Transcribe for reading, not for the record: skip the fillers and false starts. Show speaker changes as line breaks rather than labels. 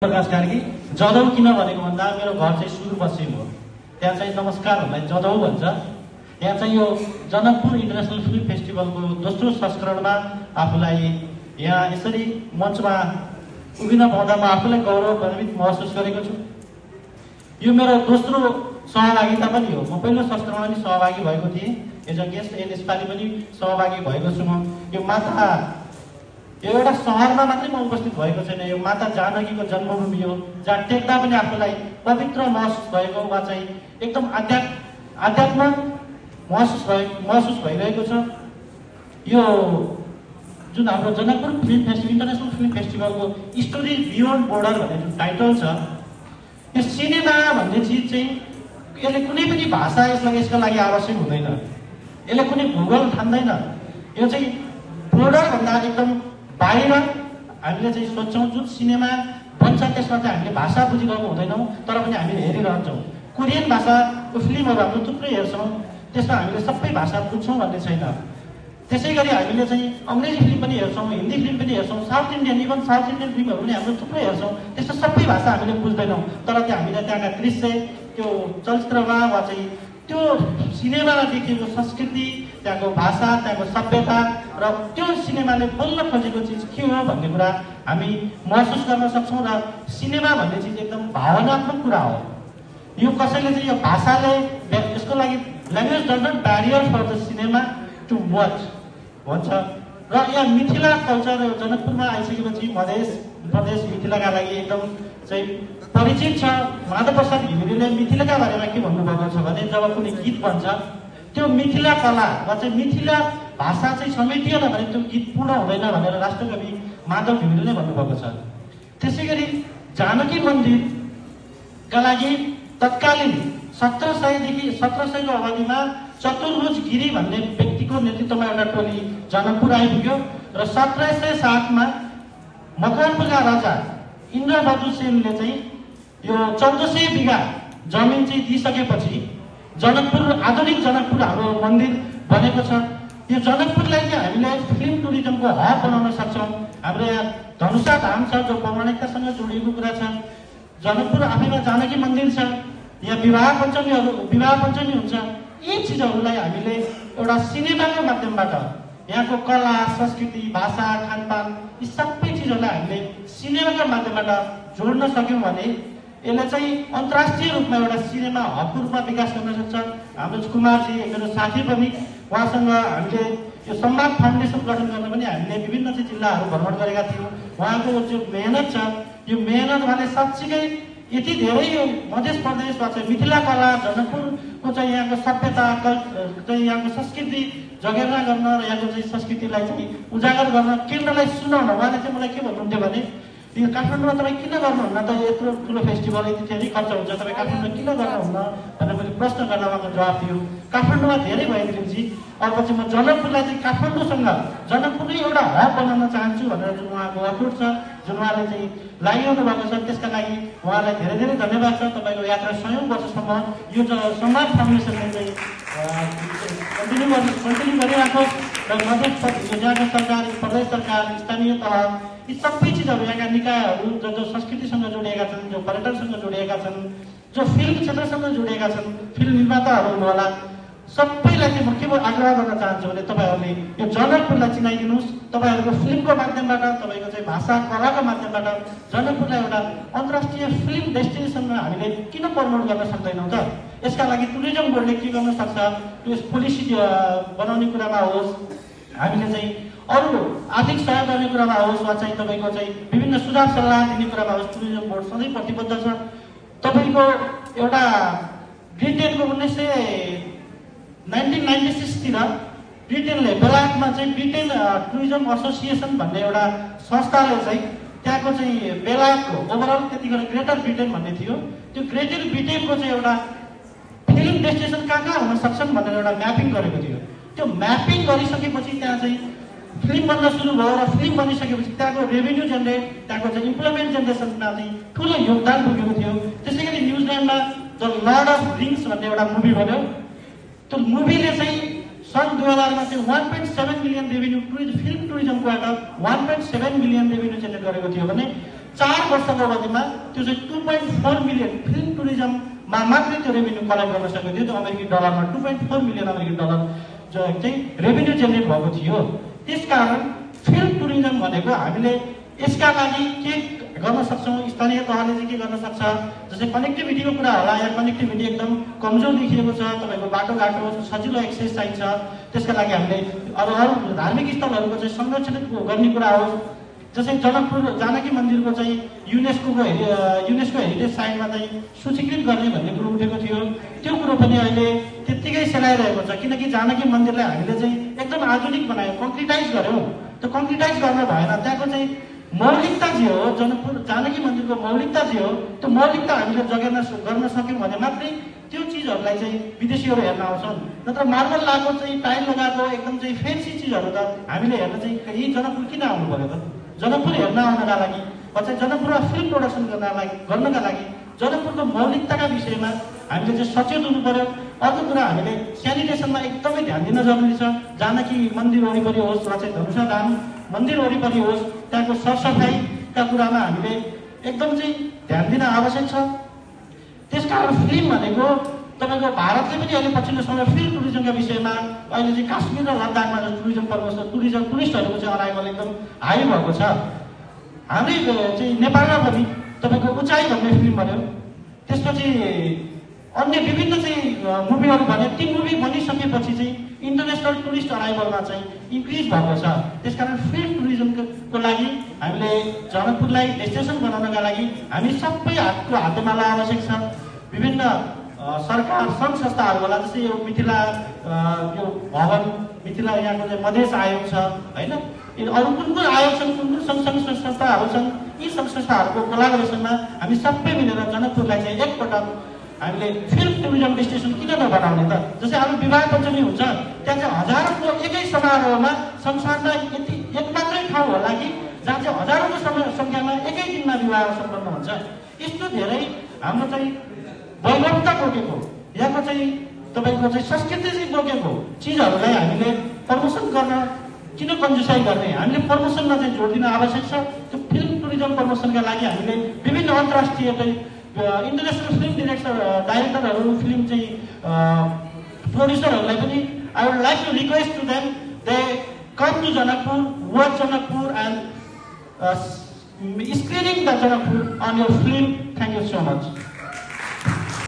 प्रकाश कार्की जदौ किन भनेको भन्दा मेरो घर चाहिँ सुदूरपश्चिम हो। त्यहाँ चाहिँ नमस्कारहरूलाई जदौ भन्छ। यहाँ चाहिँ यो जनकपुर इन्टरनेसनल फिल्म फेस्टिभलको दोस्रो संस्करणमा आफूलाई यहाँ यसरी मञ्चमा उभिन पाउँदा म आफूलाई गौरवान्वित महसुस गरेको छु। यो मेरो दोस्रो सहभागिता पनि हो। म पहिलो संस्करणमा पनि सहभागी भएको थिएँ एज अ गेस्ट, यसपालि पनि सहभागी भएको छु। म यो एउटा सहरमा मात्रै म उपस्थित भएको छैन। यो माता जानकीको जन्मभूमि हो, जहाँ टेक्दा पनि आफूलाई पवित्र महसुस भएको वा चाहिँ एकदम आध्यात्म महसुस भइरहेको छ। यो जुन हाम्रो जनकपुर इन्टरनेसनल फिल्म फेस्टिभलको स्टोरी बियोन्ड बोर्डर भन्ने जुन टाइटल छ, यो सिनेमा भन्ने चिज चाहिँ यसले कुनै पनि भाषा यसका लागि आवश्यक हुँदैन। यसले कुनै भूगोल ठान्दैन। यो चाहिँ बोर्डर भन्दा एकदम बाहिर हामीले चाहिँ सोच्छौँ। जुन सिनेमा बन्छ त्यसमा चाहिँ हामीले भाषा बुझिरहेको हुँदैनौँ, तर पनि हामीले हेरिरहन्छौँ। कोरियन भाषाको फिल्महरू हाम्रो थुप्रै हेर्छौँ, त्यसमा हामीले सबै भाषा बुझ्छौँ भन्ने छैन। त्यसै गरी हामीले चाहिँ अङ्ग्रेजी फिल्म पनि हेर्छौँ, हिन्दी फिल्म पनि हेर्छौँ, साउथ इन्डियन फिल्महरू पनि हाम्रो थुप्रै हेर्छौँ। त्यस्तो सबै भाषा हामीले बुझ्दैनौँ, तर त्यो हामीले त्यहाँका दृश्य, त्यो चलचित्रमा वा चाहिँ त्यो सिनेमामा देखिएको संस्कृति, त्यहाँको भाषा, त्यहाँको सभ्यता र त्यो सिनेमाले बोल्न खोजेको चिज के हो भन्ने कुरा हामी महसुस गर्न सक्छौँ। र सिनेमा भन्ने चिज एकदम भावनात्मक कुरा हो। यो कसैले चाहिँ यो भाषाले यसको लागि language does not barrier for the cinema to watch भन्छ। र यहाँ मिथिला कल्चर जनकपुरमा आइसकेपछि मधेस प्रदेश मिथिलाका लागि एकदम चाहिँ परिचित छ। माधव प्रसाद घिमिरेले मिथिलाका बारेमा के भन्नुभएको छ भने, जब कुनै गीत बन्छ त्यो मिथिला कला वा चाहिँ मिथिला भाषा चाहिँ समेटिएन भने त्यो गीत पूर्ण हुँदैन भनेर राष्ट्रकवि माधव घिमिरेले भन्नुभएको छ। त्यसै गरी जानकी मन्दिरका लागि तत्कालीन 1700को अवधिमा चतुर्भुज गिरी भन्ने व्यक्तिको नेतृत्वमा एउटा टोली जनकपुर आइपुग्यो र 1707मा मकवानपुरका राजा इन्द्रबहादुर सेनले चाहिँ यो 1400 बिघा जमिन चाहिँ दिइसकेपछि जनकपुर, आधुनिक जनकपुर हाम्रो मन्दिर बनेको छ। यो जनकपुरलाई चाहिँ हामीले फिल्म टुरिज्मको हब बनाउन सक्छौँ। हाम्रो यहाँ धनुषा धाम छ जो पौराणिकतासँग जोडिएको कुरा छ। जनकपुर आफैमा जानकी मन्दिर छ। यहाँ विवाह पञ्चमी हुन्छ। यी चिजहरूलाई हामीले एउटा सिनेमाको माध्यमबाट यहाँको कला, संस्कृति, भाषा, खानपान यी सबै चिजहरूलाई हामीले सिनेमाको माध्यमबाट जोड्न सक्यौँ भने यसले चाहिँ अन्तर्राष्ट्रिय रूपमा एउटा सिनेमा हबको रूपमा विकास गर्न सक्छ। हाम्रो कुमारजी मेरो साथी पनि, उहाँसँग हामीले यो सम्मान फाउन्डेसन गठन गर्न पनि हामीले विभिन्न चाहिँ जिल्लाहरू भ्रमण गरेका थियौँ। उहाँको जो मेहनत छ, यो मेहनत उहाँले साँच्चीकै यति धेरै यो मध्य प्रदेश वा चाहिँ मिथिला कला, जनकपुरको चाहिँ यहाँको सभ्यता, चाहिँ यहाँको संस्कृति जगेर्ना गर्न र यहाँको चाहिँ संस्कृतिलाई चाहिँ उजागर गर्न, केन्द्रलाई सुनाउन उहाँले चाहिँ मलाई के भन्नुहुन्थ्यो भने, यो काठमाडौँमा तपाईँ किन गर्नुहुन्न त, यत्रो ठुलो फेस्टिभल यति धेरै खर्च हुन्छ, तपाईँ काठमाडौँमा किन गर्नुहुन्न भनेर मैले प्रश्न गर्न उहाँको जवाब दियो। काठमाडौँमा धेरै भइदिएपछि अब चाहिँ म जनकपुरलाई चाहिँ काठमाडौँसँग जनकपुरै एउटा हब बनाउन चाहन्छु भनेर जुन उहाँको अटुट छ, जुन उहाँले चाहिँ लागिरहनु भएको छ, त्यसका लागि उहाँलाई धेरै धेरै धन्यवाद छ। तपाईँको यात्रा 100औं वर्षसम्म यो सम्मान फाउन्डेसनले चाहिँ कन्टिन्यू गरिराखोस् र यहाँको सरकार, प्रदेश सरकार, स्थानीय तह यी सबै चिजहरू, यहाँका निकायहरू जो संस्कृतिसँग जोडिएका छन्, जो पर्यटनसँग जोडिएका छन्, जो फिल्म क्षेत्रसँग जोडिएका छन्, फिल्म निर्माताहरू हुनुहोला, सबैलाई चाहिँ म के आग्रह गर्न चाहन्छु भने तपाईँहरूले यो जनकपुरलाई चिनाइदिनुहोस्। तपाईँहरूको फिल्मको माध्यमबाट, तपाईँको चाहिँ भाषा कलाको माध्यमबाट जनकपुरलाई एउटा अन्तर्राष्ट्रिय फिल्म डेस्टिनेसनमा हामीले किन प्रमोट गर्न सक्दैनौँ त? यसका लागि टुरिज्म बोर्डले के गर्न सक्छ, त्यो पोलिसी बनाउने कुरामा होस्, हामीले चाहिँ अरू आर्थिक सहयोग गर्ने कुरामा होस्, वा चाहिँ तपाईँको चाहिँ विभिन्न सुझाव सल्लाह दिने कुरामा होस्, टुरिज्म बोर्ड सधैँ प्रतिबद्ध छ। तपाईँको एउटा ब्रिटेनको 1996तिर ब्रिटेनले बेलायतमा चाहिँ ब्रिटेन टुरिज्म एसोसिएसन भन्ने एउटा संस्थाले चाहिँ त्यहाँको चाहिँ बेलायतको ओभरअल त्यतिखेर ग्रेटर ब्रिटेन भन्ने थियो, त्यो ग्रेटर ब्रिटेनको चाहिँ एउटा फिल्म डेस्टिनेसन कहाँ हुन सक्छन् भनेर एउटा म्यापिङ गरेको थियो। त्यो म्यापिङ गरिसकेपछि त्यहाँ चाहिँ फिल्म बन्न सुरु भयो र फिल्म बनिसकेपछि त्यहाँको रेभेन्यू जेनेरेट, त्यहाँको चाहिँ इम्प्लोइमेन्ट जेनेरेसनमा चाहिँ ठुलो योगदान पुगेको थियो। त्यसै गरी न्युजिल्यान्डमा द लर्ड अफ रिङ्स भन्ने एउटा मुभी बन्यो। त्यो मुभीले चाहिँ सन् 2000मा चाहिँ 1.7 मिलियन रेभेन्यू फिल्म टुरिज्मबाट 1.7 मिलियन रेभेन्यू जेनेरेट गरेको थियो भने 4 वर्षको अवधिमा त्यो चाहिँ 2.4 मिलियन फिल्म टुरिज्ममा मात्रै त्यो रेभेन्यू कलेक्ट गर्न सकेको थियो। त्यो अमेरिकी डलरमा 2.4 मिलियन अमेरिकी डलर जो चाहिँ रेभेन्यू जेनेरेट भएको थियो। त्यसकारण फिल्म टुरिज्म भनेको हामीले यसका लागि के गर्न सक्छौँ, स्थानीय तहले चाहिँ के गर्न सक्छ, जस्तै कनेक्टिभिटीको कुरा होला। यहाँ कनेक्टिभिटी एकदम कमजोर देखिएको छ, तपाईँको बाटोघाटो सजिलो एक्सेस चाहिन्छ। त्यसका लागि हामीले अरू धार्मिक स्थलहरूको चाहिँ संरक्षण गर्ने कुरा हो। जस्तै जनकपुर जानकी मन्दिरको चाहिँ युनेस्को हेरिटेज साइटमा चाहिँ सूचीकृत गर्ने भन्ने कुरो उठेको थियो। त्यो कुरो पनि अहिले त्यत्तिकै सेलाइरहेको छ, किनकि जानकी मन्दिरलाई हामीले चाहिँ एकदम आधुनिक बनायौँ, कङ्क्रिटाइज गऱ्यौँ। त्यो कङ्क्रिटाइज गर्न भएन, त्यहाँको चाहिँ मौलिकता जे हो, जनकपुर जानकी मन्दिरको मौलिकता जे हो, त्यो मौलिकता हामीले जगेर्न गर्न सक्यौँ भने मात्रै त्यो चिजहरूलाई चाहिँ विदेशीहरू हेर्न आउँछन्। नत्र मार्बल लगाएको चाहिँ टाइल लगाएको एकदम चाहिँ फेन्सी चिजहरू त हामीले हेर्न चाहिँ यही जनकपुर किन आउनु पर्यो त? जनकपुर हेर्न आउनका लागि वा चाहिँ जनकपुरमा फिल्म प्रोडक्सन गर्नका लागि जनकपुरको मौलिकताका विषयमा हामीले चाहिँ सचेत हुनु पर्यो। अर्को कुरा, हामीले सेनिटेसनमा एकदमै ध्यान दिन जरुरी छ। जानकी मन्दिर वरिपरि होस् वा चाहिँ धनुषा धाम मन्दिर वरिपरि होस्, त्यहाँको सरसफाइका कुरामा हामीले एकदम चाहिँ ध्यान दिन आवश्यक छ। त्यसकारण फिल्म भनेको तपाईँको भारतले पनि अहिले पछिल्लो समय फिल्म टुरिज्मका विषयमा अहिले चाहिँ काश्मीर र लद्दाखमा टुरिस्टहरूको चाहिँ अराइभल एकदम हाई भएको छ। हाम्रै चाहिँ नेपालमा पनि तपाईँको उचाइ भन्ने फिल्म भन्यो, त्यसपछि अन्य विभिन्न चाहिँ मुभीहरू भने ती मुभी बनिसकेपछि चाहिँ इन्टरनेसनल टुरिस्ट अराइभलमा चाहिँ इन्क्रिज भएको छ। त्यसकारण फिल्म टुरिज्मको लागि हामीले जनकपुरलाई डेस्टिनेसन बनाउनका लागि हामी सबै हातेमाला आवश्यक छ। विभिन्न सरकार सङ्घ संस्थाहरू होला, जस्तै यो मिथिला यो भवन, मिथिला यहाँको चाहिँ मधेस आयोग छ होइन, अरू कुन कुन आयोग छन्, कुन कुन सङ्घ संस्थाहरू छन्, यी सङ्घ संस्थाहरूको कोलाबोरेसनमा हामी सबै मिलेर जनकपुरलाई चाहिँ एकपटक हामीले फिल्म टुरिज्म डेस्टिनेसन किन नबनाउने त? जस्तै हाम्रो विवाह पञ्चमी हुन्छ, त्यहाँ चाहिँ हजारौँको एकै समारोहमा संसारमा यति एक मात्रै ठाउँ होला कि जहाँ चाहिँ हजारौँको सङ्ख्यामा एकै दिनमा विवाह सम्पन्न हुन्छ। यस्तो धेरै हाम्रो चाहिँ वैभवता बोकेको, यहाँको चाहिँ तपाईँको चाहिँ संस्कृति चाहिँ बोकेको चिजहरूलाई हामीले प्रमोसन गर्न किन कन्जुसाइ गर्ने? हामीले प्रमोसनमा चाहिँ जोड दिन आवश्यक छ। त्यो फिल्म टुरिज्म प्रमोसनका लागि हामीले विभिन्न अन्तर्राष्ट्रिय चाहिँ इन्टरनेसनल फिल्म डाइरेक्टरहरू, फिल्म चाहिँ प्रोड्युसरहरूलाई पनि I would like to request to them they come to Janakpur, work Janakpur and screening the Janakpur on your film. Thank you so much.